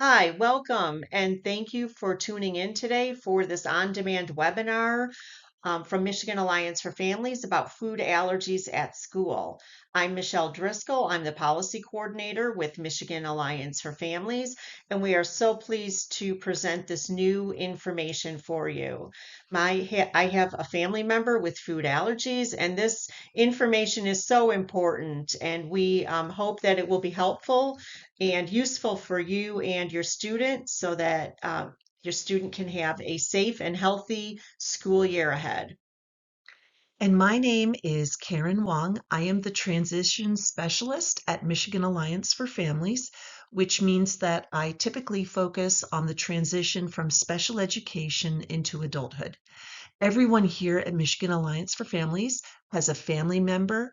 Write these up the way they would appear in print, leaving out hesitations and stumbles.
Hi, welcome, and thank you for tuning in today for this on-demand webinar from Michigan Alliance for Families about food allergies at school. I'm Michelle Driscoll. I'm the policy coordinator with Michigan Alliance for Families, and we are so pleased to present this new information for you. I have a family member with food allergies, and this information is so important, and we hope that it will be helpful and useful for you and your student so that your student can have a safe and healthy school year ahead. And my name is Karen Wang. I am the transition specialist at Michigan Alliance for Families, which means that I typically focus on the transition from special education into adulthood. Everyone here at Michigan Alliance for Families has a family member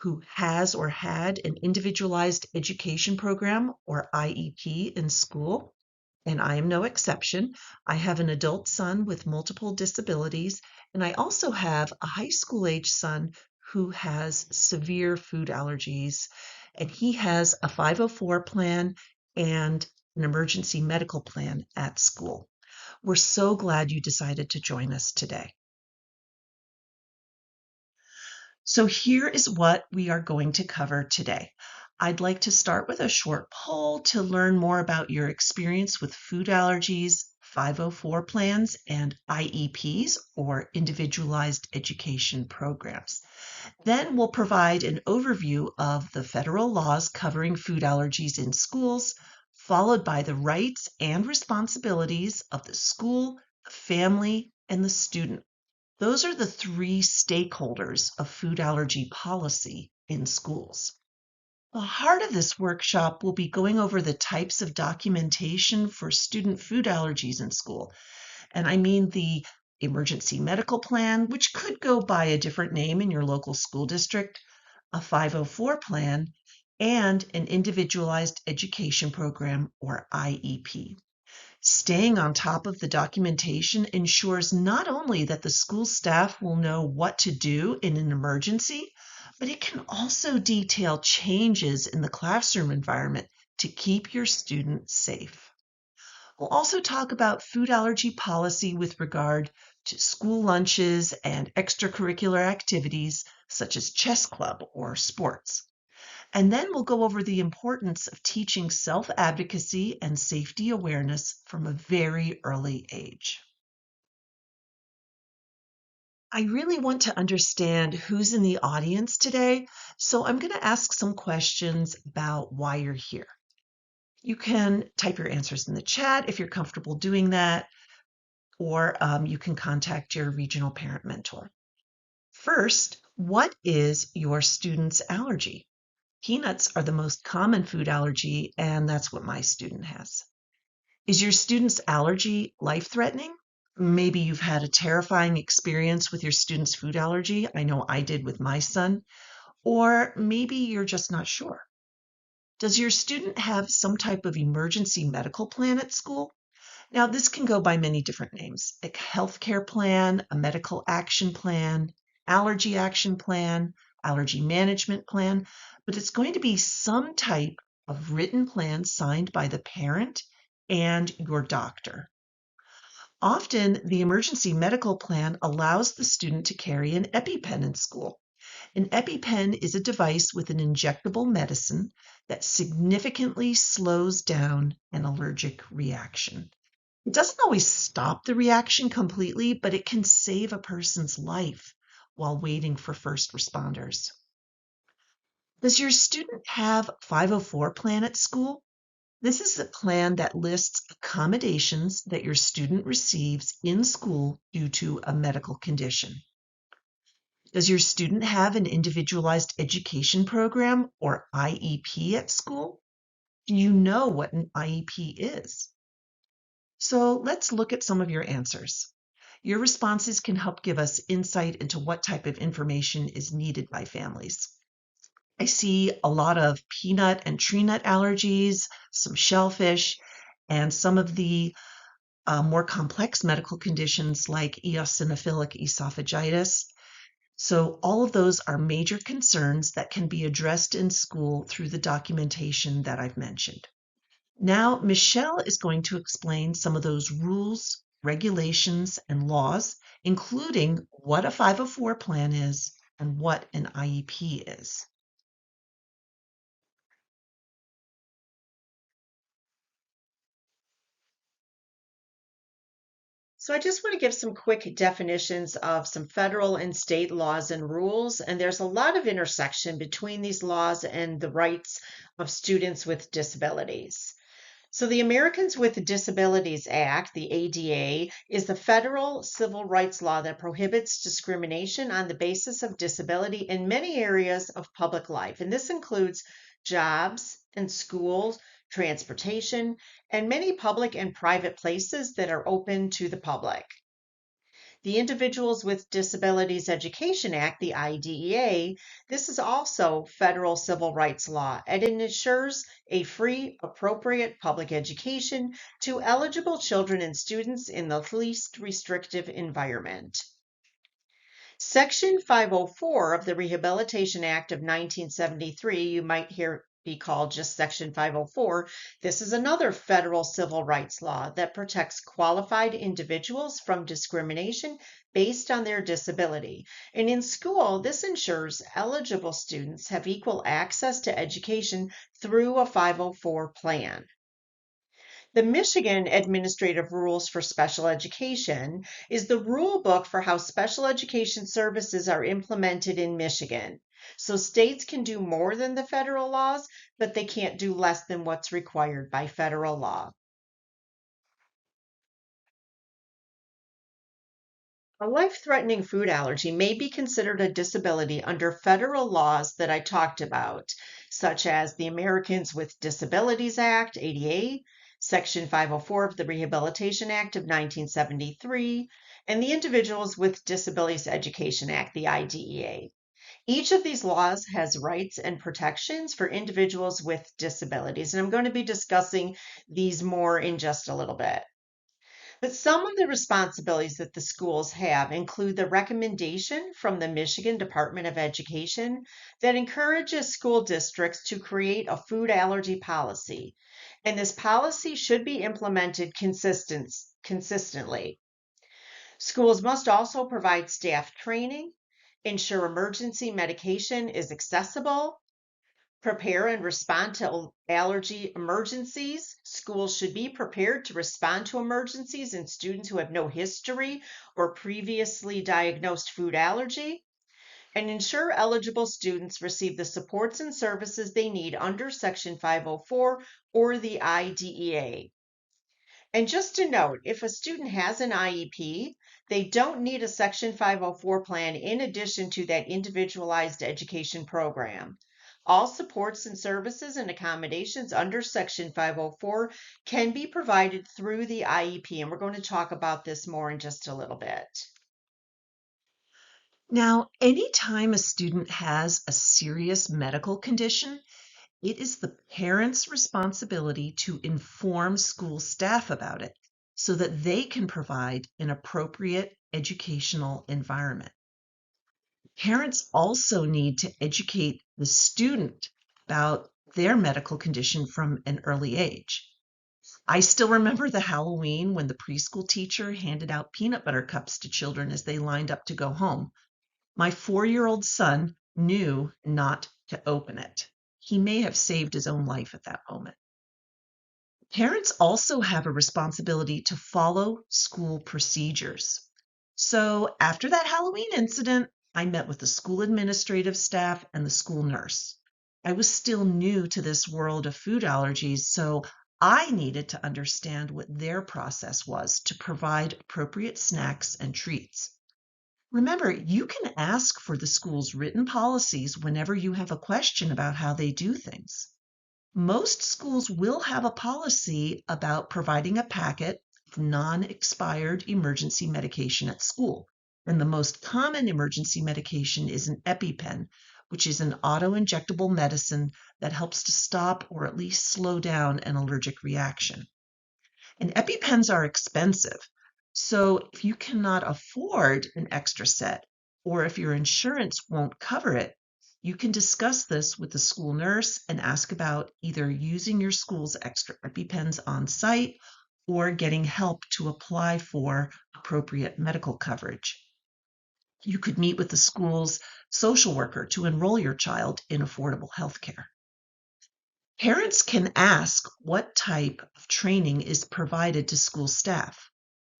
who has or had an individualized education program or IEP in school, and I am no exception. I have an adult son with multiple disabilities, and I also have a high school age son who has severe food allergies, and he has a 504 plan and an emergency medical plan at school. We're so glad you decided to join us today. So here is what we are going to cover today. I'd like to start with a short poll to learn more about your experience with food allergies, 504 plans, and IEPs, or individualized education programs. Then we'll provide an overview of the federal laws covering food allergies in schools, followed by the rights and responsibilities of the school, the family, and the student. Those are the three stakeholders of food allergy policy in schools. The heart of this workshop will be going over the types of documentation for student food allergies in school. And I mean the emergency medical plan, which could go by a different name in your local school district, a 504 plan, and an individualized education program or IEP. Staying on top of the documentation ensures not only that the school staff will know what to do in an emergency, but it can also detail changes in the classroom environment to keep your students safe. We'll also talk about food allergy policy with regard to school lunches and extracurricular activities such as chess club or sports. And then we'll go over the importance of teaching self-advocacy and safety awareness from a very early age. I really want to understand who's in the audience today, so I'm going to ask some questions about why you're here. You can type your answers in the chat if you're comfortable doing that, or you can contact your regional parent mentor. First, what is your student's allergy? Peanuts are the most common food allergy, and that's what my student has. Is your student's allergy life-threatening? Maybe you've had a terrifying experience with your student's food allergy. I know I did with my son. Or maybe you're just not sure. Does your student have some type of emergency medical plan at school? Now, this can go by many different names: a healthcare plan, a medical action plan, allergy action plan, allergy management plan, but it's going to be some type of written plan signed by the parent and your doctor. Often, the emergency medical plan allows the student to carry an EpiPen in school. An EpiPen is a device with an injectable medicine that significantly slows down an allergic reaction. It doesn't always stop the reaction completely, but it can save a person's life while waiting for first responders. Does your student have 504 plan at school? This is the plan that lists accommodations that your student receives in school due to a medical condition. Does your student have an individualized education program or IEP at school? Do you know what an IEP is? So let's look at some of your answers. Your responses can help give us insight into what type of information is needed by families. I see a lot of peanut and tree nut allergies, some shellfish, and some of the more complex medical conditions like eosinophilic esophagitis. So all of those are major concerns that can be addressed in school through the documentation that I've mentioned. Now, Michelle is going to explain some of those rules, regulations, and laws, including what a 504 plan is and what an IEP is. So I just want to give some quick definitions of some federal and state laws and rules, and there's a lot of intersection between these laws and the rights of students with disabilities. So the Americans with Disabilities Act, the ADA, is the federal civil rights law that prohibits discrimination on the basis of disability in many areas of public life. And this includes jobs and schools, transportation, and many public and private places that are open to the public. The Individuals with Disabilities Education Act, the IDEA, this is also federal civil rights law, and it ensures a free, appropriate public education to eligible children and students in the least restrictive environment. Section 504 of the Rehabilitation Act of 1973, you might hear be called just Section 504. This is another federal civil rights law that protects qualified individuals from discrimination based on their disability. And in school, this ensures eligible students have equal access to education through a 504 plan. The Michigan Administrative Rules for Special Education is the rule book for how special education services are implemented in Michigan. So states can do more than the federal laws, but they can't do less than what's required by federal law. A life-threatening food allergy may be considered a disability under federal laws that I talked about, such as the Americans with Disabilities Act, ADA, Section 504 of the Rehabilitation Act of 1973, and the Individuals with Disabilities Education Act, the IDEA. Each of these laws has rights and protections for individuals with disabilities, and I'm going to be discussing these more in just a little bit. But some of the responsibilities that the schools have include the recommendation from the Michigan Department of Education that encourages school districts to create a food allergy policy. And this policy should be implemented consistently. Schools must also provide staff training, ensure emergency medication is accessible, prepare and respond to allergy emergencies. Schools should be prepared to respond to emergencies in students who have no history or previously diagnosed food allergy, and ensure eligible students receive the supports and services they need under Section 504 or the IDEA. And just to note, if a student has an IEP, they don't need a Section 504 plan in addition to that individualized education program. All supports and services and accommodations under Section 504 can be provided through the IEP, and we're going to talk about this more in just a little bit. Now, anytime a student has a serious medical condition, it is the parent's responsibility to inform school staff about it so that they can provide an appropriate educational environment. Parents also need to educate the student about their medical condition from an early age. I still remember the Halloween when the preschool teacher handed out peanut butter cups to children as they lined up to go home. My 4-year-old son knew not to open it. He may have saved his own life at that moment. Parents also have a responsibility to follow school procedures. So after that Halloween incident, I met with the school administrative staff and the school nurse. I was still new to this world of food allergies, so I needed to understand what their process was to provide appropriate snacks and treats. Remember, you can ask for the school's written policies whenever you have a question about how they do things. Most schools will have a policy about providing a packet of non-expired emergency medication at school. And the most common emergency medication is an EpiPen, which is an auto-injectable medicine that helps to stop or at least slow down an allergic reaction. And EpiPens are expensive. So if you cannot afford an extra set, or if your insurance won't cover it, You can discuss this with the school nurse and ask about either using your school's extra EpiPens on site or getting help to apply for appropriate medical coverage. You could meet with the school's social worker to enroll your child in affordable health care. Parents can ask what type of training is provided to school staff.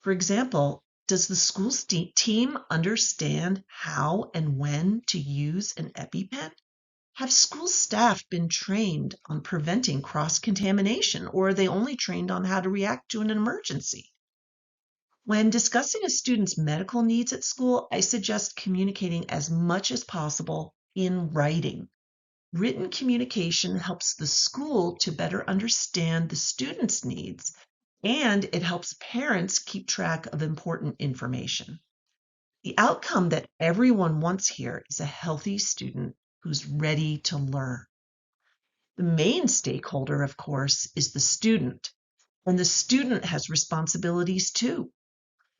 For example, does the school team understand how and when to use an EpiPen? Have school staff been trained on preventing cross-contamination, or are they only trained on how to react to an emergency? When discussing a student's medical needs at school, I suggest communicating as much as possible in writing. Written communication helps the school to better understand the student's needs, and it helps parents keep track of important information. The outcome that everyone wants here is a healthy student who's ready to learn. The main stakeholder, of course, is the student, and the student has responsibilities too.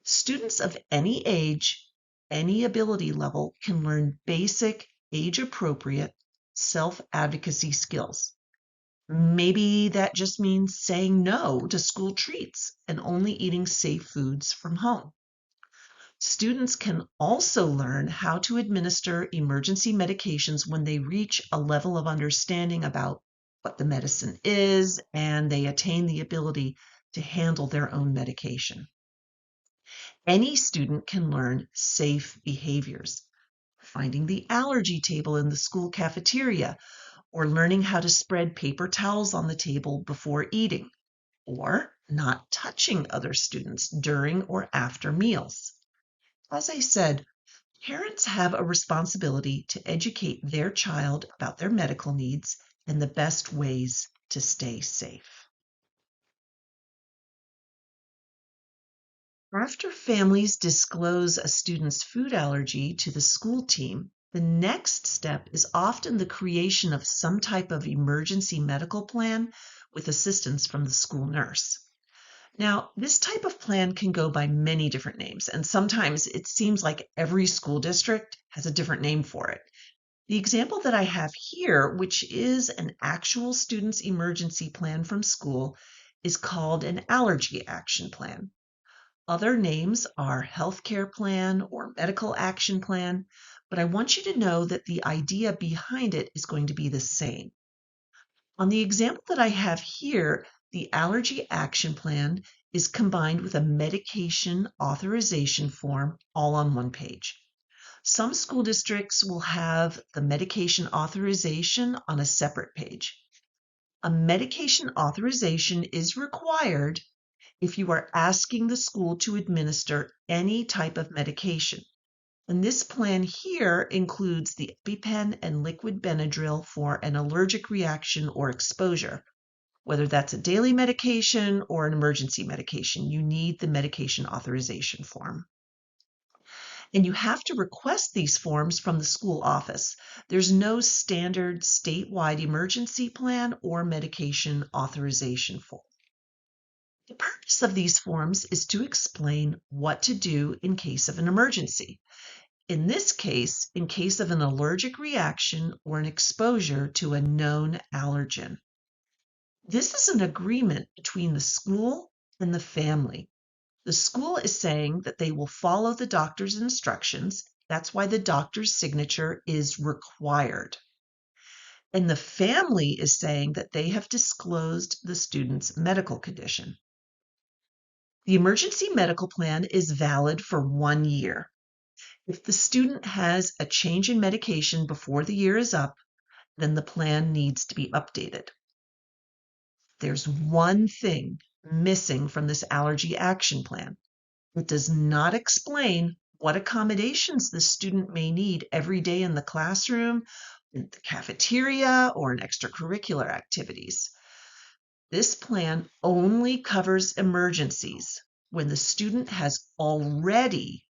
Students of any age, any ability level can learn basic, age-appropriate self-advocacy skills. Maybe that just means saying no to school treats and only eating safe foods from home. Students can also learn how to administer emergency medications when they reach a level of understanding about what the medicine is and they attain the ability to handle their own medication. Any student can learn safe behaviors, finding the allergy table in the school cafeteria, or learning how to spread paper towels on the table before eating, or not touching other students during or after meals. As I said, parents have a responsibility to educate their child about their medical needs and the best ways to stay safe. After families disclose a student's food allergy to the school team, the next step is often the creation of some type of emergency medical plan with assistance from the school nurse. Now, this type of plan can go by many different names, and sometimes it seems like every school district has a different name for it. The example that I have here, which is an actual student's emergency plan from school, is called an allergy action plan. Other names are healthcare plan or medical action plan, but I want you to know that the idea behind it is going to be the same. On the example that I have here, the allergy action plan is combined with a medication authorization form all on one page. Some school districts will have the medication authorization on a separate page. A medication authorization is required if you are asking the school to administer any type of medication. And this plan here includes the EpiPen and liquid Benadryl for an allergic reaction or exposure. Whether that's a daily medication or an emergency medication, you need the medication authorization form. And you have to request these forms from the school office. There's no standard statewide emergency plan or medication authorization form. The purpose of these forms is to explain what to do in case of an emergency. In this case, in case of an allergic reaction or an exposure to a known allergen. This is an agreement between the school and the family. The school is saying that they will follow the doctor's instructions. That's why the doctor's signature is required. And the family is saying that they have disclosed the student's medical condition. The emergency medical plan is valid for 1 year. If the student has a change in medication before the year is up, then the plan needs to be updated. There's one thing missing from this allergy action plan. It does not explain what accommodations the student may need every day in the classroom, in the cafeteria, or in extracurricular activities. This plan only covers emergencies when the student has already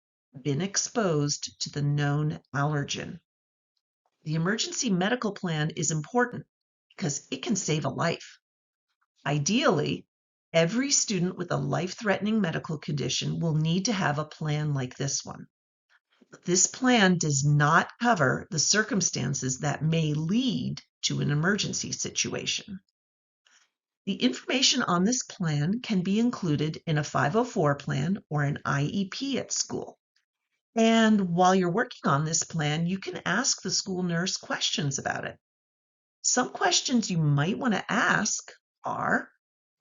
been exposed to the known allergen. The emergency medical plan is important because it can save a life. Ideally, every student with a life-threatening medical condition will need to have a plan like this one. This plan does not cover the circumstances that may lead to an emergency situation. The information on this plan can be included in a 504 plan or an IEP at school. And while you're working on this plan, you can ask the school nurse questions about it. Some questions you might want to ask are,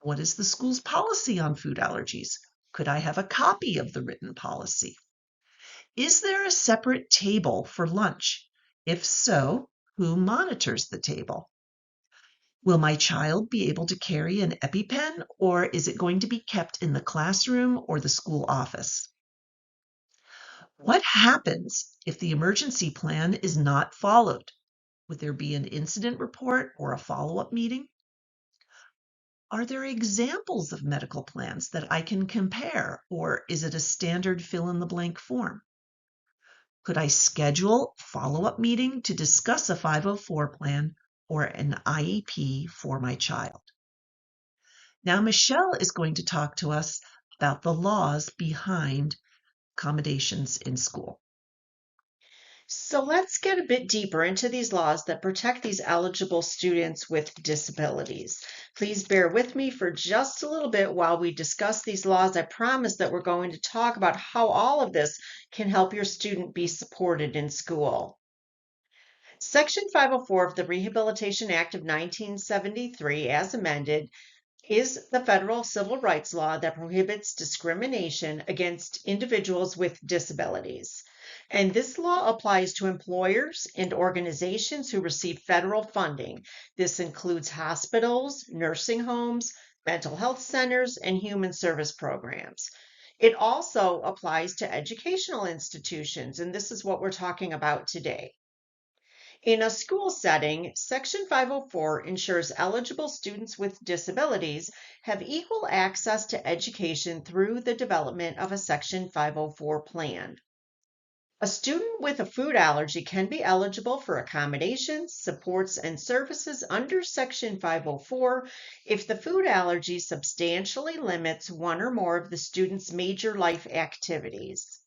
what is the school's policy on food allergies? Could I have a copy of the written policy? Is there a separate table for lunch? If so, who monitors the table? Will my child be able to carry an EpiPen, or is it going to be kept in the classroom or the school office? What happens if the emergency plan is not followed? Would there be an incident report or a follow-up meeting? Are there examples of medical plans that I can compare, or is it a standard fill-in-the-blank form? Could I schedule a follow-up meeting to discuss a 504 plan or an IEP for my child? Now, Michelle is going to talk to us about the laws behind accommodations in school. So let's get a bit deeper into these laws that protect these eligible students with disabilities. Please bear with me for just a little bit while we discuss these laws. I promise that we're going to talk about how all of this can help your student be supported in school. Section 504 of the Rehabilitation Act of 1973, as amended, is the federal civil rights law that prohibits discrimination against individuals with disabilities. And this law applies to employers and organizations who receive federal funding. This includes hospitals, nursing homes, mental health centers, and human service programs. It also applies to educational institutions, and this is what we're talking about today. In a school setting, Section 504 ensures eligible students with disabilities have equal access to education through the development of a Section 504 plan. A student with a food allergy can be eligible for accommodations, supports, and services under Section 504 if the food allergy substantially limits one or more of the student's major life activities.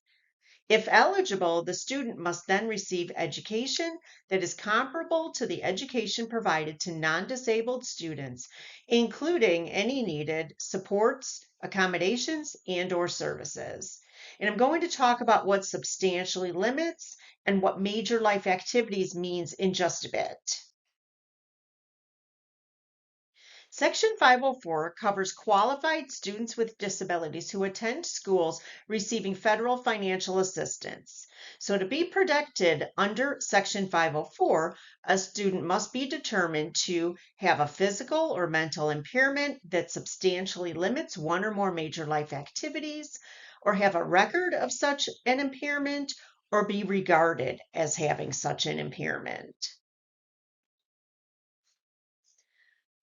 If eligible, the student must then receive education that is comparable to the education provided to non-disabled students, including any needed supports, accommodations, and/or services. And I'm going to talk about what substantially limits and what major life activities means in just a bit. Section 504 covers qualified students with disabilities who attend schools receiving federal financial assistance. So, to be protected under Section 504, a student must be determined to have a physical or mental impairment that substantially limits one or more major life activities, or have a record of such an impairment, or be regarded as having such an impairment.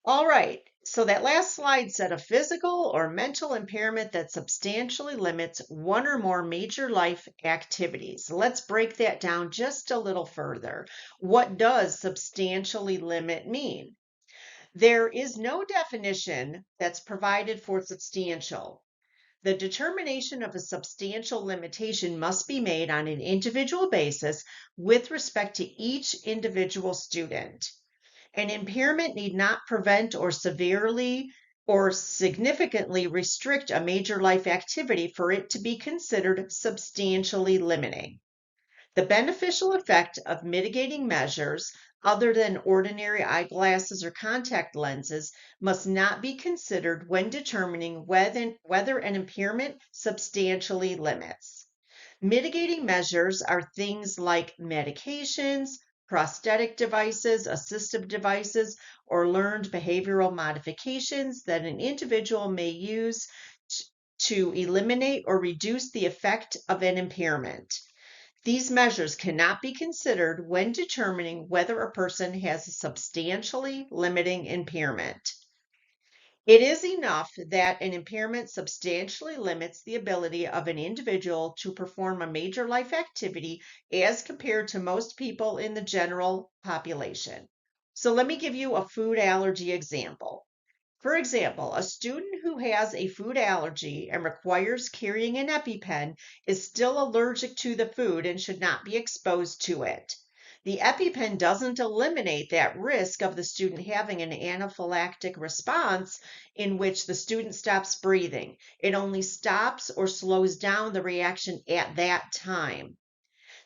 All right, so that last slide said a physical or mental impairment that substantially limits one or more major life activities. Let's break that down just a little further. What does substantially limit mean? There is no definition that's provided for substantial. The determination of a substantial limitation must be made on an individual basis with respect to each individual student. An impairment need not prevent or severely or significantly restrict a major life activity for it to be considered substantially limiting. The beneficial effect of mitigating measures other than ordinary eyeglasses or contact lenses must not be considered when determining whether an impairment substantially limits. Mitigating measures are things like medications, prosthetic devices, assistive devices, or learned behavioral modifications that an individual may use to eliminate or reduce the effect of an impairment. These measures cannot be considered when determining whether a person has a substantially limiting impairment. It is enough that an impairment substantially limits the ability of an individual to perform a major life activity as compared to most people in the general population. So let me give you a food allergy example. For example, a student who has a food allergy and requires carrying an EpiPen is still allergic to the food and should not be exposed to it. The EpiPen doesn't eliminate that risk of the student having an anaphylactic response in which the student stops breathing. It only stops or slows down the reaction at that time.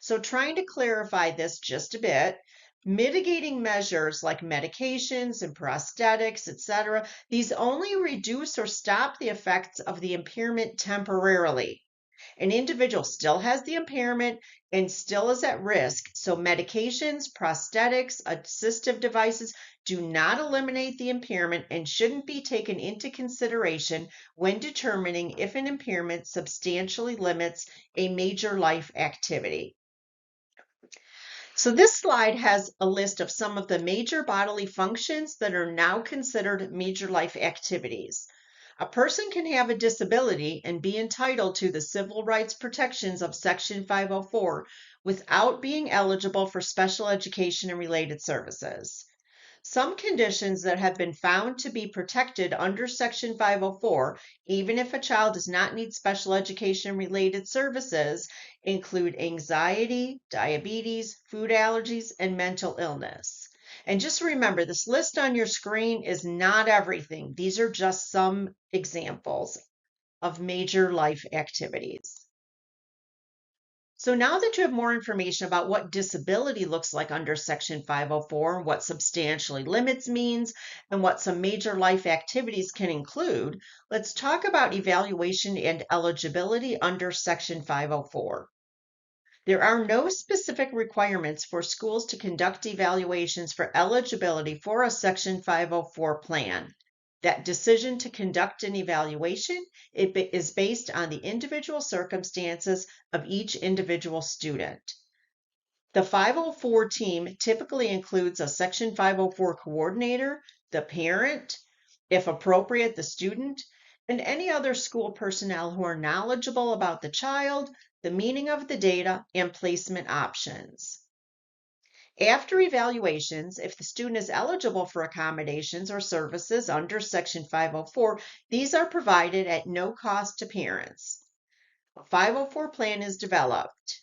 So, trying to clarify this just a bit, mitigating measures like medications and prosthetics, etc., these only reduce or stop the effects of the impairment temporarily. An individual still has the impairment and still is at risk, so medications, prosthetics, assistive devices do not eliminate the impairment and shouldn't be taken into consideration when determining if an impairment substantially limits a major life activity. So this slide has a list of some of the major bodily functions that are now considered major life activities. A person can have a disability and be entitled to the civil rights protections of Section 504 without being eligible for special education and related services. Some conditions that have been found to be protected under Section 504, even if a child does not need special education related services, include anxiety, diabetes, food allergies, and mental illness. And just remember, this list on your screen is not everything. These are just some examples of major life activities. So now that you have more information about what disability looks like under Section 504, what substantially limits means, and what some major life activities can include, let's talk about evaluation and eligibility under Section 504. There are no specific requirements for schools to conduct evaluations for eligibility for a Section 504 plan. That decision to conduct an evaluation is based on the individual circumstances of each individual student. The 504 team typically includes a Section 504 coordinator, the parent, if appropriate, the student, and any other school personnel who are knowledgeable about the child, the meaning of the data, and placement options. After evaluations, if the student is eligible for accommodations or services under Section 504, these are provided at no cost to parents. A 504 plan is developed.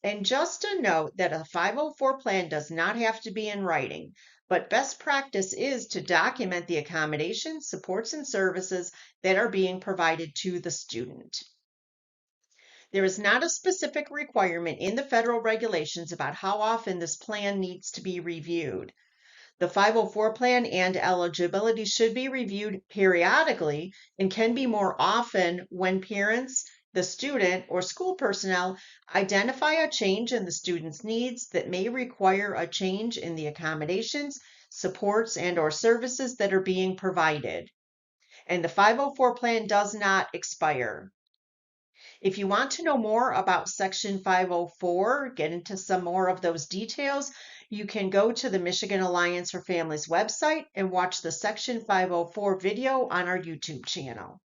And just a note that a 504 plan does not have to be in writing, but best practice is to document the accommodations, supports, and services that are being provided to the student. There is not a specific requirement in the federal regulations about how often this plan needs to be reviewed. The 504 plan and eligibility should be reviewed periodically and can be more often when parents, the student, or school personnel identify a change in the student's needs that may require a change in the accommodations, supports, and/or services that are being provided. And the 504 plan does not expire. If you want to know more about Section 504, get into some more of those details, you can go to the Michigan Alliance for Families website and watch the Section 504 video on our YouTube channel.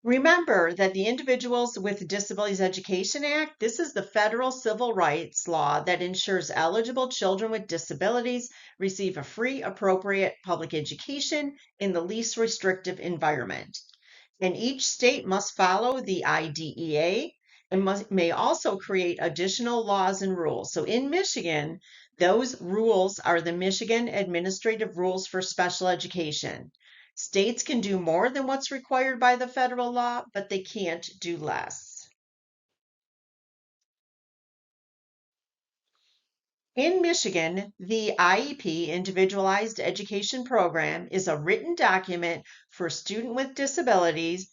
Remember that the Individuals with Disabilities Education Act, this is the federal civil rights law that ensures eligible children with disabilities receive a free, appropriate public education in the least restrictive environment. And each state must follow the IDEA and may also create additional laws and rules. So in Michigan, those rules are the Michigan Administrative Rules for Special Education. States can do more than what's required by the federal law, but they can't do less. In Michigan, the IEP, Individualized Education Program, is a written document for a student with disabilities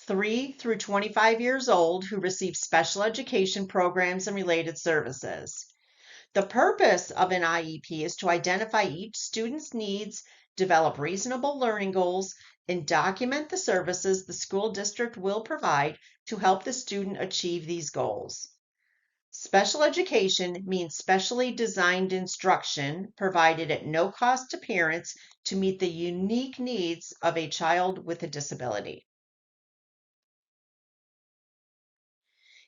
3 through 25 years old who receive special education programs and related services. The purpose of an IEP is to identify each student's needs, develop reasonable learning goals, and document the services the school district will provide to help the student achieve these goals. Special education means specially designed instruction provided at no cost to parents to meet the unique needs of a child with a disability.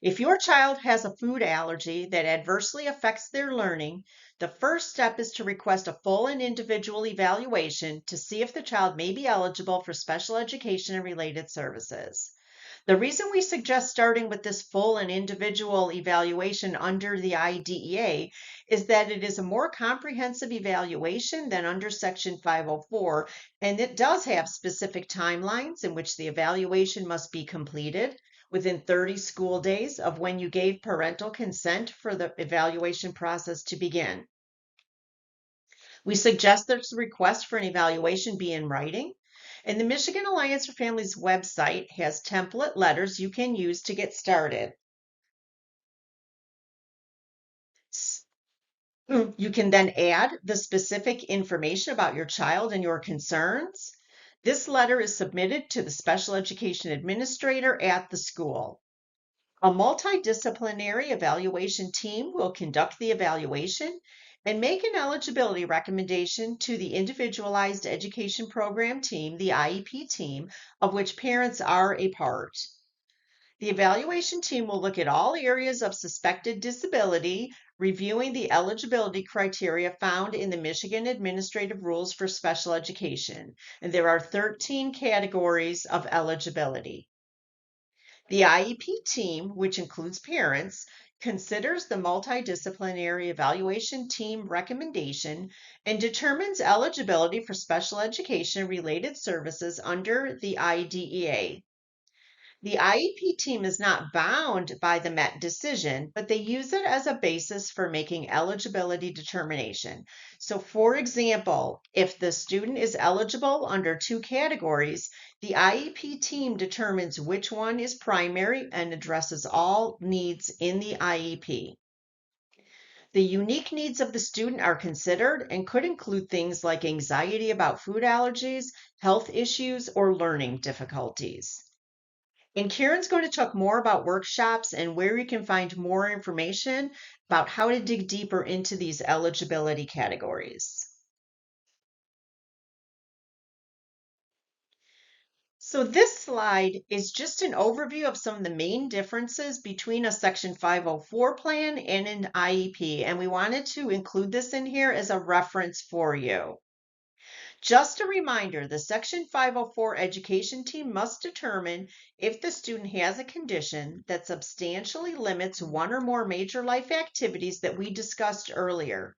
If your child has a food allergy that adversely affects their learning, the first step is to request a full and individual evaluation to see if the child may be eligible for special education and related services. The reason we suggest starting with this full and individual evaluation under the IDEA is that it is a more comprehensive evaluation than under Section 504, and it does have specific timelines in which the evaluation must be completed within 30 school days of when you gave parental consent for the evaluation process to begin. We suggest that the request for an evaluation be in writing, and the Michigan Alliance for Families website has template letters you can use to get started. You can then add the specific information about your child and your concerns. This letter is submitted to the special education administrator at the school. A multidisciplinary evaluation team will conduct the evaluation and make an eligibility recommendation to the Individualized Education Program team, the IEP team, of which parents are a part. The evaluation team will look at all areas of suspected disability, reviewing the eligibility criteria found in the Michigan Administrative Rules for Special Education. And there are 13 categories of eligibility. The IEP team, which includes parents, considers the multidisciplinary evaluation team recommendation and determines eligibility for special education related services under the IDEA. The IEP team is not bound by the MET decision, but they use it as a basis for making eligibility determination. So, for example, if the student is eligible under two categories, the IEP team determines which one is primary and addresses all needs in the IEP. The unique needs of the student are considered and could include things like anxiety about food allergies, health issues, or learning difficulties. And Karen's going to talk more about workshops and where you can find more information about how to dig deeper into these eligibility categories. So this slide is just an overview of some of the main differences between a Section 504 plan and an IEP, and we wanted to include this in here as a reference for you. Just a reminder, the Section 504 education team must determine if the student has a condition that substantially limits one or more major life activities that we discussed earlier.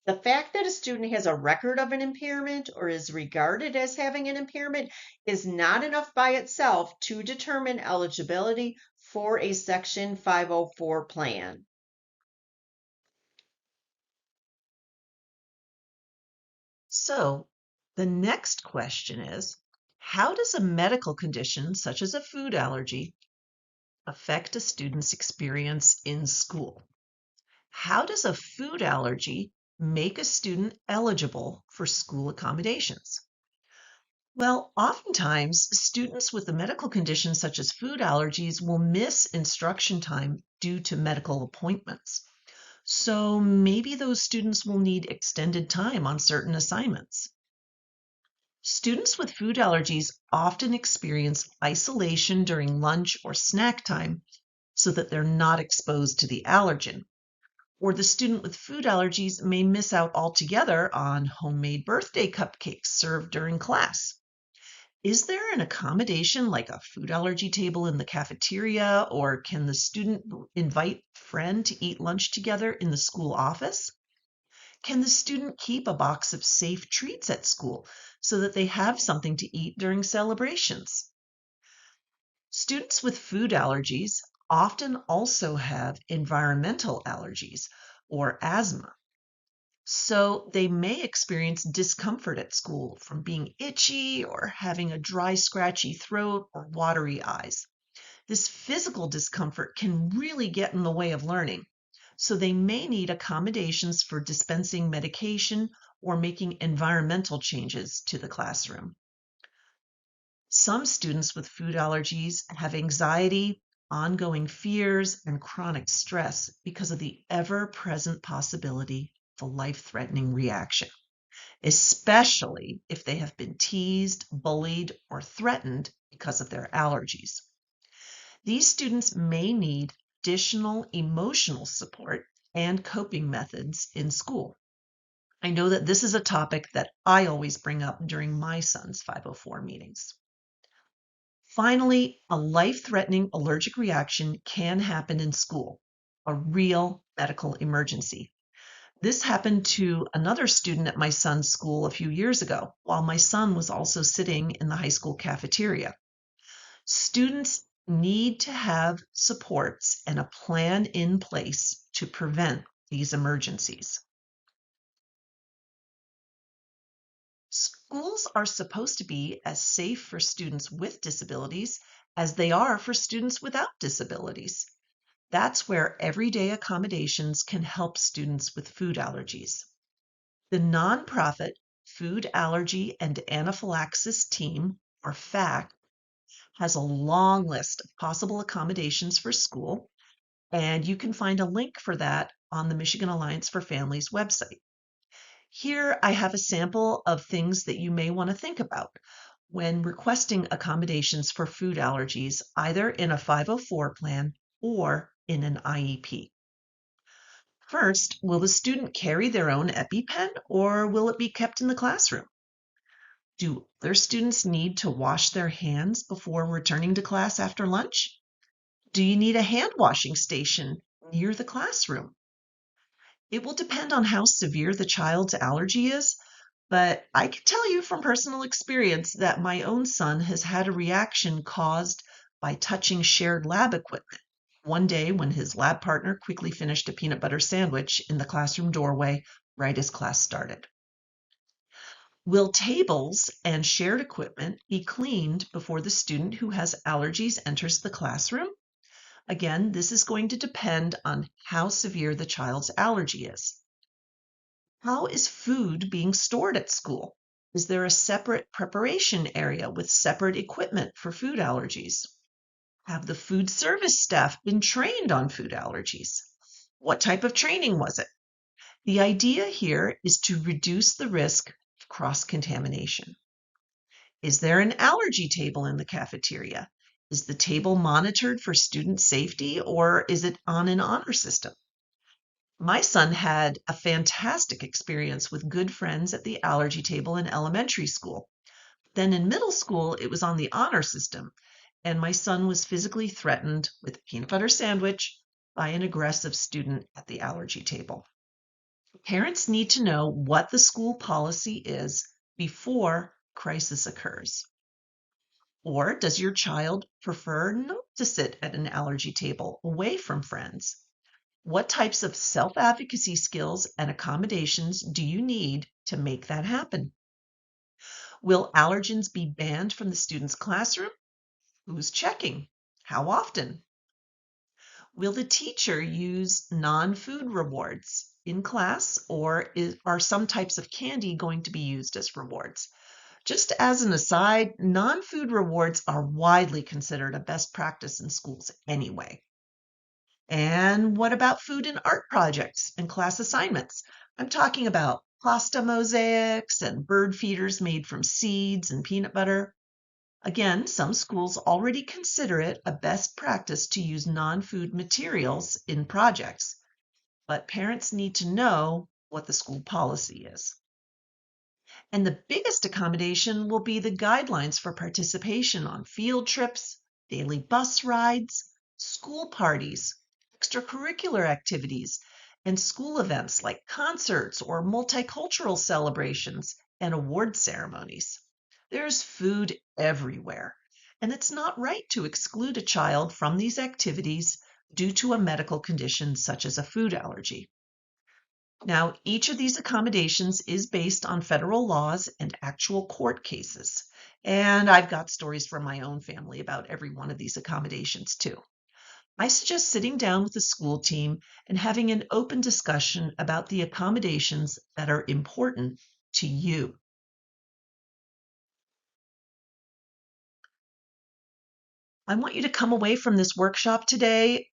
The fact that a student has a record of an impairment or is regarded as having an impairment is not enough by itself to determine eligibility for a Section 504 plan. So the next question is, how does a medical condition such as a food allergy affect a student's experience in school? How does a food allergy make a student eligible for school accommodations? Well, oftentimes students with a medical condition such as food allergies will miss instruction time due to medical appointments. So maybe those students will need extended time on certain assignments. Students with food allergies often experience isolation during lunch or snack time so that they're not exposed to the allergen. Or the student with food allergies may miss out altogether on homemade birthday cupcakes served during class. Is there an accommodation like a food allergy table in the cafeteria, or can the student invite a friend to eat lunch together in the school office? Can the student keep a box of safe treats at school so that they have something to eat during celebrations? Students with food allergies often also have environmental allergies or asthma. So they may experience discomfort at school from being itchy or having a dry, scratchy throat or watery eyes. This physical discomfort can really get in the way of learning. So they may need accommodations for dispensing medication or making environmental changes to the classroom. Some students with food allergies have anxiety, ongoing fears, and chronic stress because of the ever-present possibility of a life-threatening reaction, especially if they have been teased, bullied, or threatened because of their allergies. These students may need additional emotional support and coping methods in school. I know that this is a topic that I always bring up during my son's 504 meetings. Finally, a life-threatening allergic reaction can happen in school, a real medical emergency. This happened to another student at my son's school a few years ago, while my son was also sitting in the high school cafeteria. Students need to have supports and a plan in place to prevent these emergencies. Schools are supposed to be as safe for students with disabilities as they are for students without disabilities. That's where everyday accommodations can help students with food allergies. The nonprofit Food Allergy and Anaphylaxis Team, or FAC, has a long list of possible accommodations for school, and you can find a link for that on the Michigan Alliance for Families website. Here I have a sample of things that you may want to think about when requesting accommodations for food allergies, either in a 504 plan or in an IEP. First, will the student carry their own EpiPen or will it be kept in the classroom? Do other students need to wash their hands before returning to class after lunch? Do you need a hand washing station near the classroom? It will depend on how severe the child's allergy is, but I can tell you from personal experience that my own son has had a reaction caused by touching shared lab equipment. One day when his lab partner quickly finished a peanut butter sandwich in the classroom doorway right as class started. Will tables and shared equipment be cleaned before the student who has allergies enters the classroom? Again, this is going to depend on how severe the child's allergy is. How is food being stored at school? Is there a separate preparation area with separate equipment for food allergies? Have the food service staff been trained on food allergies? What type of training was it? The idea here is to reduce the risk of cross-contamination. Is there an allergy table in the cafeteria? Is the table monitored for student safety or is it on an honor system? My son had a fantastic experience with good friends at the allergy table in elementary school. Then in middle school, it was on the honor system, and my son was physically threatened with a peanut butter sandwich by an aggressive student at the allergy table. Parents need to know what the school policy is before crisis occurs. Or does your child prefer not to sit at an allergy table away from friends? What types of self-advocacy skills and accommodations do you need to make that happen? Will allergens be banned from the student's classroom? Who's checking? How often? Will the teacher use non-food rewards in class, or are some types of candy going to be used as rewards? Just as an aside, non-food rewards are widely considered a best practice in schools anyway. And what about food and art projects and class assignments? I'm talking about pasta mosaics and bird feeders made from seeds and peanut butter. Again, some schools already consider it a best practice to use non-food materials in projects, but parents need to know what the school policy is. And the biggest accommodation will be the guidelines for participation on field trips, daily bus rides, school parties, extracurricular activities, and school events like concerts or multicultural celebrations and award ceremonies. There's food everywhere, and it's not right to exclude a child from these activities due to a medical condition such as a food allergy. Now, each of these accommodations is based on federal laws and actual court cases. And I've got stories from my own family about every one of these accommodations too. I suggest sitting down with the school team and having an open discussion about the accommodations that are important to you. I want you to come away from this workshop today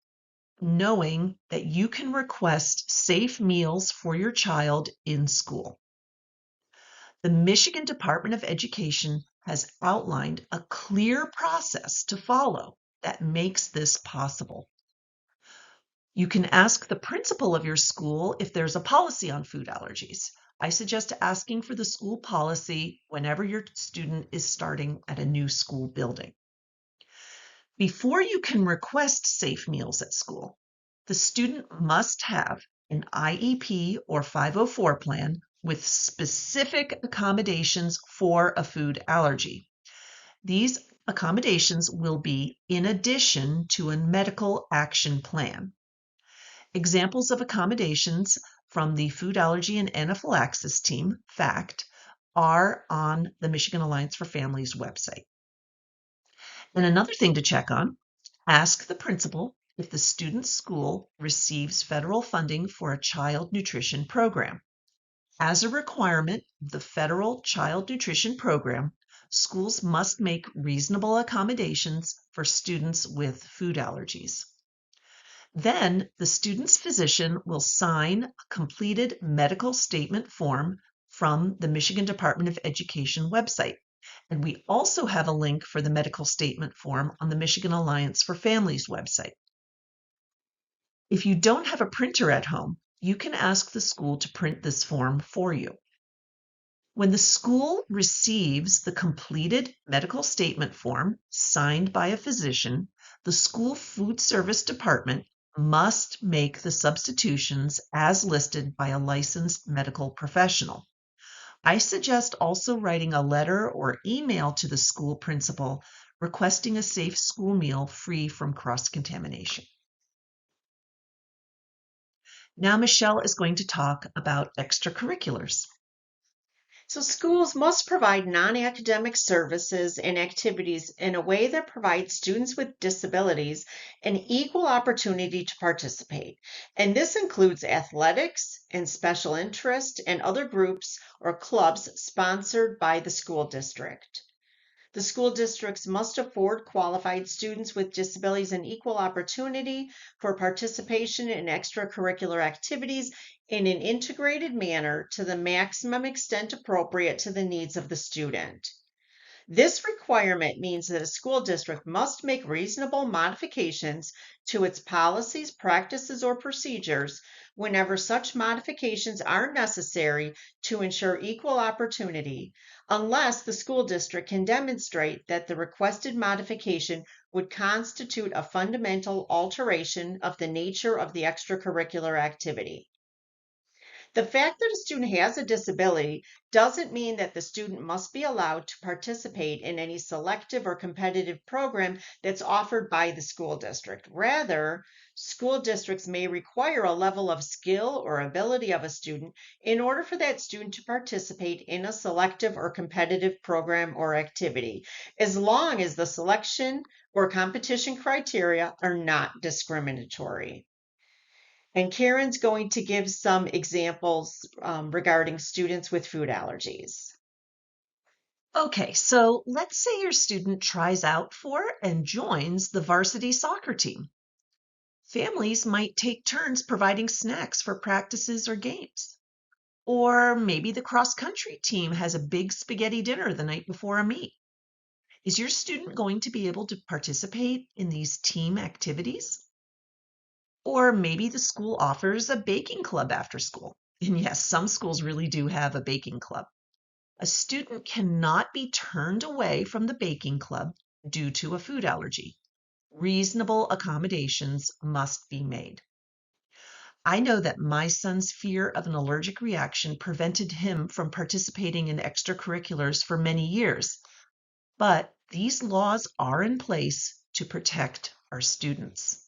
knowing that you can request safe meals for your child in school. The Michigan Department of Education has outlined a clear process to follow that makes this possible. You can ask the principal of your school if there's a policy on food allergies. I suggest asking for the school policy whenever your student is starting at a new school building. Before you can request safe meals at school, the student must have an IEP or 504 plan with specific accommodations for a food allergy. These accommodations will be in addition to a medical action plan. Examples of accommodations from the Food Allergy and Anaphylaxis team, FACT, are on the Michigan Alliance for Families website. And another thing to check on, ask the principal if the student's school receives federal funding for a child nutrition program. As a requirement of the federal child nutrition program, schools must make reasonable accommodations for students with food allergies. Then the student's physician will sign a completed medical statement form from the Michigan Department of Education website. And we also have a link for the medical statement form on the Michigan Alliance for Families website. If you don't have a printer at home, you can ask the school to print this form for you. When the school receives the completed medical statement form signed by a physician, the school food service department must make the substitutions as listed by a licensed medical professional. I suggest also writing a letter or email to the school principal requesting a safe school meal free from cross-contamination. Now Michelle is going to talk about extracurriculars. So schools must provide non-academic services and activities in a way that provides students with disabilities an equal opportunity to participate. And this includes athletics and special interest and other groups or clubs sponsored by the school district. The school districts must afford qualified students with disabilities an equal opportunity for participation in extracurricular activities in an integrated manner to the maximum extent appropriate to the needs of the student. This requirement means that a school district must make reasonable modifications to its policies, practices, or procedures whenever such modifications are necessary to ensure equal opportunity, unless the school district can demonstrate that the requested modification would constitute a fundamental alteration of the nature of the extracurricular activity. The fact that a student has a disability doesn't mean that the student must be allowed to participate in any selective or competitive program that's offered by the school district. Rather, school districts may require a level of skill or ability of a student in order for that student to participate in a selective or competitive program or activity, as long as the selection or competition criteria are not discriminatory. And Karen's going to give some examples regarding students with food allergies. Okay, so let's say your student tries out for and joins the varsity soccer team. Families might take turns providing snacks for practices or games. Or maybe the cross country team has a big spaghetti dinner the night before a meet. Is your student going to be able to participate in these team activities? Or maybe the school offers a baking club after school. And yes, some schools really do have a baking club. A student cannot be turned away from the baking club due to a food allergy. Reasonable accommodations must be made. I know that my son's fear of an allergic reaction prevented him from participating in extracurriculars for many years, but these laws are in place to protect our students.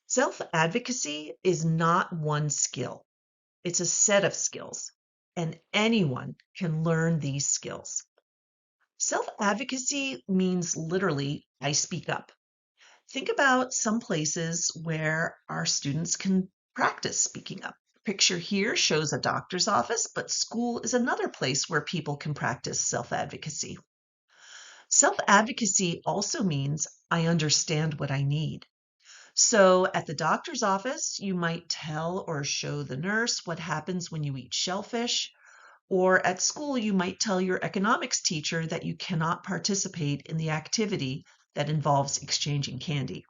Self-advocacy is not one skill. It's a set of skills, and anyone can learn these skills. Self-advocacy means literally, I speak up. Think about some places where our students can practice speaking up. Picture here shows a doctor's office, but school is another place where people can practice self-advocacy. Self-advocacy also means I understand what I need. So at the doctor's office, you might tell or show the nurse what happens when you eat shellfish, or at school, you might tell your economics teacher that you cannot participate in the activity that involves exchanging candy.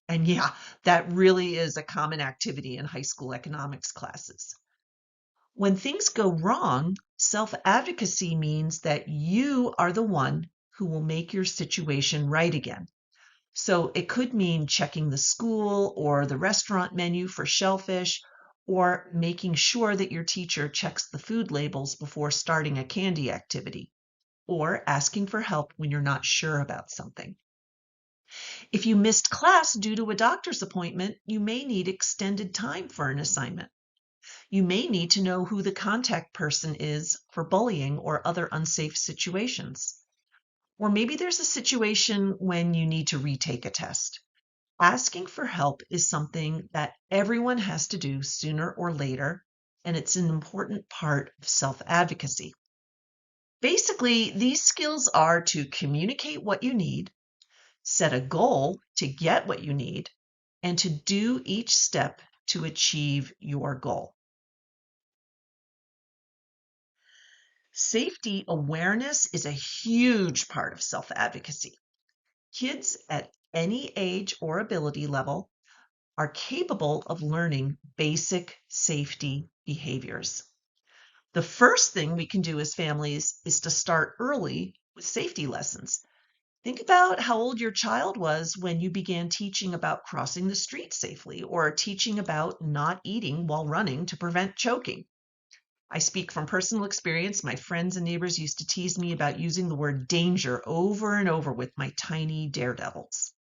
And yeah, that really is a common activity in high school economics classes. When things go wrong, self-advocacy means that you are the one who will make your situation right again. So it could mean checking the school or the restaurant menu for shellfish, or making sure that your teacher checks the food labels before starting a candy activity, or asking for help when you're not sure about something. If you missed class due to a doctor's appointment, you may need extended time for an assignment. You may need to know who the contact person is for bullying or other unsafe situations. Or maybe there's a situation when you need to retake a test. Asking for help is something that everyone has to do sooner or later, and it's an important part of self-advocacy. Basically, these skills are to communicate what you need, set a goal to get what you need, and to do each step to achieve your goal. Safety awareness is a huge part of self-advocacy. Kids at any age or ability level are capable of learning basic safety behaviors. The first thing we can do as families is to start early with safety lessons. Think about how old your child was when you began teaching about crossing the street safely or teaching about not eating while running to prevent choking. I speak from personal experience. My friends and neighbors used to tease me about using the word danger over and over with my tiny daredevils.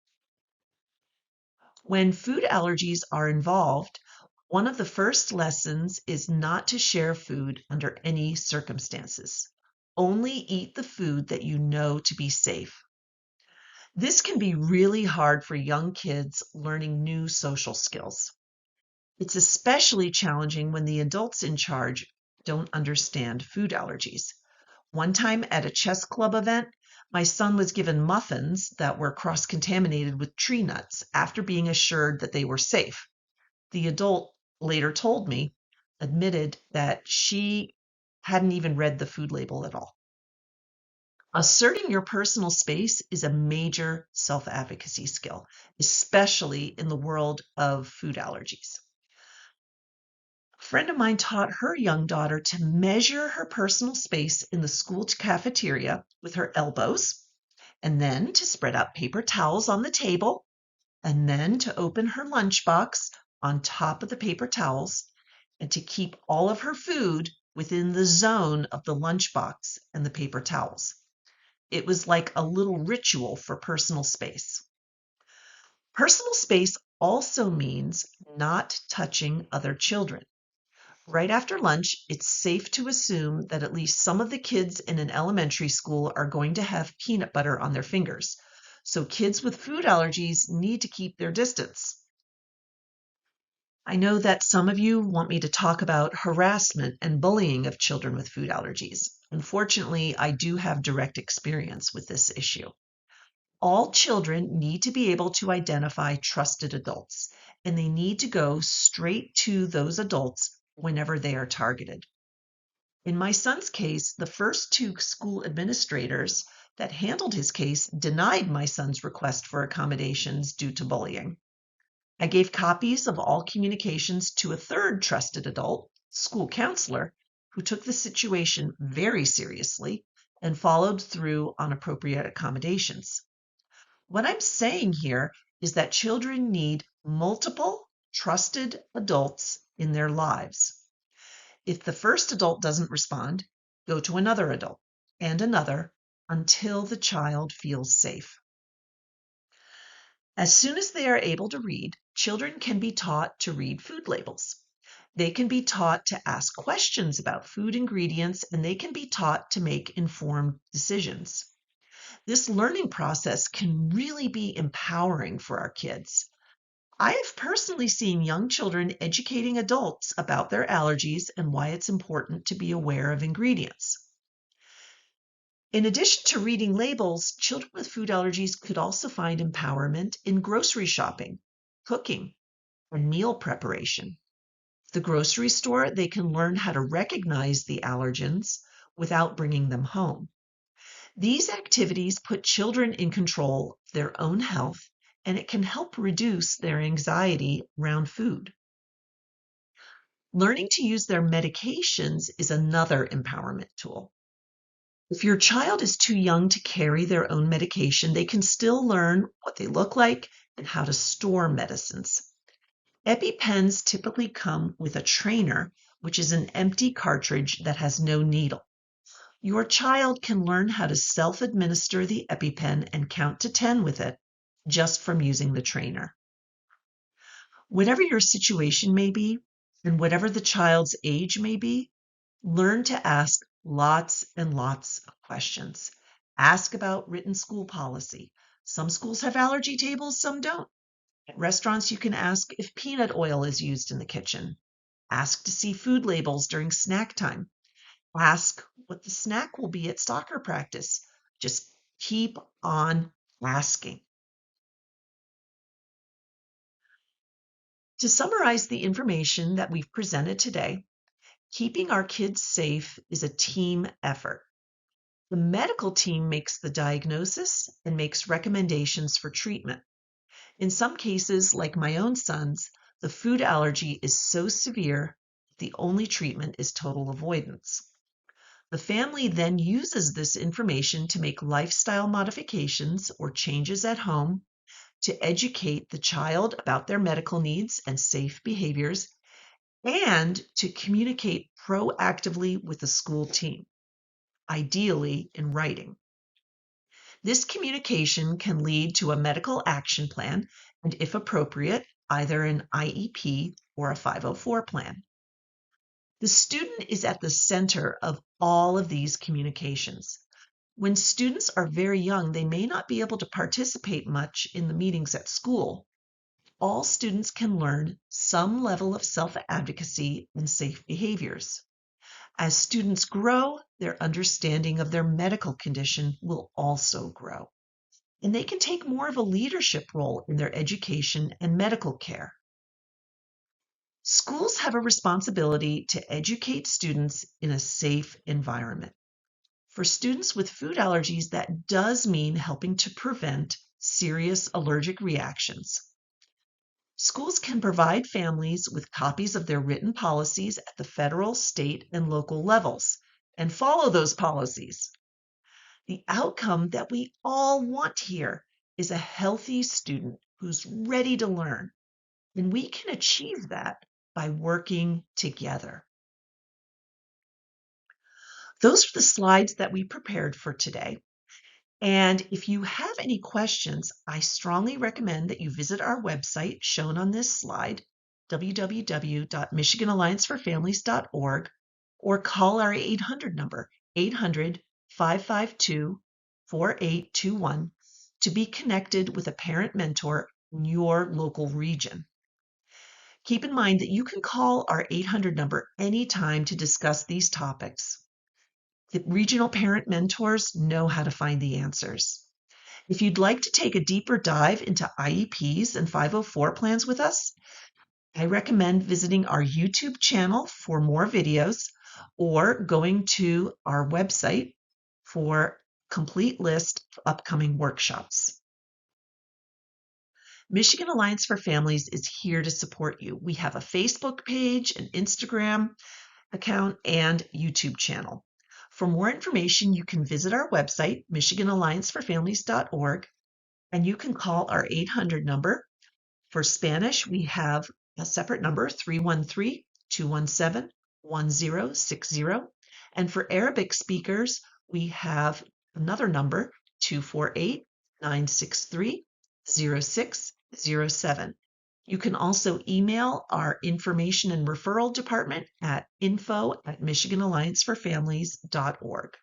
When food allergies are involved, one of the first lessons is not to share food under any circumstances. Only eat the food that you know to be safe. This can be really hard for young kids learning new social skills. It's especially challenging when the adults in charge don't understand food allergies. One time at a chess club event, my son was given muffins that were cross-contaminated with tree nuts after being assured that they were safe. The adult later told me, admitted that she hadn't even read the food label at all. Asserting your personal space is a major self-advocacy skill, especially in the world of food allergies. A friend of mine taught her young daughter to measure her personal space in the school cafeteria with her elbows, and then to spread out paper towels on the table, and then to open her lunchbox on top of the paper towels, and to keep all of her food within the zone of the lunchbox and the paper towels. It was like a little ritual for personal space. Personal space also means not touching other children. Right after lunch, it's safe to assume that at least some of the kids in an elementary school are going to have peanut butter on their fingers. So kids with food allergies need to keep their distance. I know that some of you want me to talk about harassment and bullying of children with food allergies. Unfortunately, I do have direct experience with this issue. All children need to be able to identify trusted adults, and they need to go straight to those adults whenever they are targeted. In my son's case, the first two school administrators that handled his case denied my son's request for accommodations due to bullying. I gave copies of all communications to a third trusted adult, school counselor, who took the situation very seriously and followed through on appropriate accommodations. What I'm saying here is that children need multiple trusted adults in their lives. If the first adult doesn't respond, go to another adult and another until the child feels safe. As soon as they are able to read, children can be taught to read food labels. They can be taught to ask questions about food ingredients, and they can be taught to make informed decisions. This learning process can really be empowering for our kids. I have personally seen young children educating adults about their allergies and why it's important to be aware of ingredients. In addition to reading labels, children with food allergies could also find empowerment in grocery shopping, cooking, and meal preparation. At the grocery store, they can learn how to recognize the allergens without bringing them home. These activities put children in control their own health, and it can help reduce their anxiety around food. Learning to use their medications is another empowerment tool. If your child is too young to carry their own medication, they can still learn what they look like and how to store medicines. EpiPens typically come with a trainer, which is an empty cartridge that has no needle. Your child can learn how to self-administer the EpiPen and count to 10 with it just from using the trainer. Whatever your situation may be, and whatever the child's age may be, learn to ask lots and lots of questions. Ask about written school policy. Some schools have allergy tables, some don't. At restaurants, you can ask if peanut oil is used in the kitchen. Ask to see food labels during snack time. Ask what the snack will be at soccer practice. Just keep on asking. To summarize the information that we've presented today, keeping our kids safe is a team effort. The medical team makes the diagnosis and makes recommendations for treatment. In some cases, like my own son's, the food allergy is so severe, the only treatment is total avoidance. The family then uses this information to make lifestyle modifications or changes at home, to educate the child about their medical needs and safe behaviors, and to communicate proactively with the school team, ideally in writing. This communication can lead to a medical action plan and, if appropriate, either an IEP or a 504 plan. The student is at the center of all of these communications. When students are very young, they may not be able to participate much in the meetings at school. All students can learn some level of self-advocacy and safe behaviors. As students grow, their understanding of their medical condition will also grow, and they can take more of a leadership role in their education and medical care. Schools have a responsibility to educate students in a safe environment. For students with food allergies, that does mean helping to prevent serious allergic reactions. Schools can provide families with copies of their written policies at the federal, state, and local levels and follow those policies. The outcome that we all want here is a healthy student who's ready to learn, and we can achieve that by working together. Those are the slides that we prepared for today. And if you have any questions, I strongly recommend that you visit our website shown on this slide, www.michiganallianceforfamilies.org, or call our 800 number, 800-552-4821, to be connected with a parent mentor in your local region. Keep in mind that you can call our 800 number anytime to discuss these topics. The regional parent mentors know how to find the answers. If you'd like to take a deeper dive into IEPs and 504 plans with us, I recommend visiting our YouTube channel for more videos or going to our website for complete list of upcoming workshops. Michigan Alliance for Families is here to support you. We have a Facebook page, an Instagram account, and YouTube channel. For more information, you can visit our website, michiganallianceforfamilies.org, and you can call our 800 number. For Spanish, we have a separate number, 313-217-1060. And for Arabic speakers, we have another number, 248-963-0607. You can also email our information and referral department at info@michiganallianceforfamilies.org.